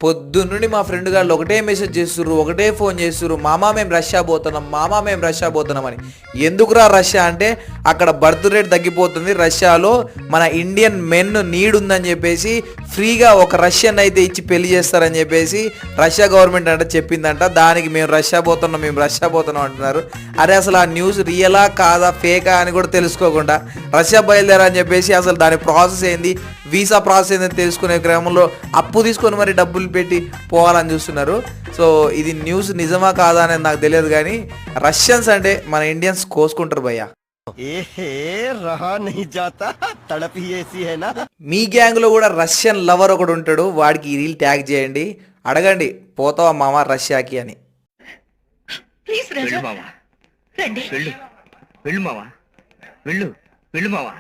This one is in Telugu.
పొద్దున్నుండి మా ఫ్రెండ్ గారు ఒకటే మెసేజ్ చేస్తుర్రు, ఒకటే ఫోన్ చేస్తుర్రు, మామా మేము రష్యా పోతున్నాం, మామా మేము రష్యా పోతున్నాం అని. ఎందుకురా రష్యా అంటే అక్కడ బర్త్ రేట్ తగ్గిపోతుంది, రష్యాలో మన ఇండియన్ మెన్ నీడ్ ఉందని చెప్పేసి ఫ్రీగా ఒక రష్యన్ అయితే ఇచ్చి పెళ్లి చేస్తారని చెప్పేసి రష్యా గవర్నమెంట్ అంటే చెప్పిందంట. దానికి మేము రష్యా పోతున్నాం అంటున్నారు. అరే అసలు ఆ న్యూస్ రియలా కాదా ఫేకా అని కూడా తెలుసుకోకుండా రష్యా బయలుదేరని చెప్పేసి అసలు దాని ప్రాసెస్ ఏంది, వీసా ప్రాసెస్ ఏందని తెలుసుకునే క్రమంలో అప్పు తీసుకొని మరి డబ్బులు పెట్టి పోవాలని చూస్తున్నారు. సో ఇది న్యూస్ నిజమా కాదా అనేది నాకు తెలియదు, కానీ రష్యన్స్ అంటే మన ఇండియన్స్ కోసుకుంటారు భయ్యా. మీ గ్యాంగ్ లో కూడా రష్యన్ లవర్ ఒకడు ఉంటాడు, వాడికి ఈ రీల్ ట్యాగ్ చేయండి, అడగండి పోతావా మామ రష్యాకి అని. వెళ్ళు మావా, వెళ్ళు మావా.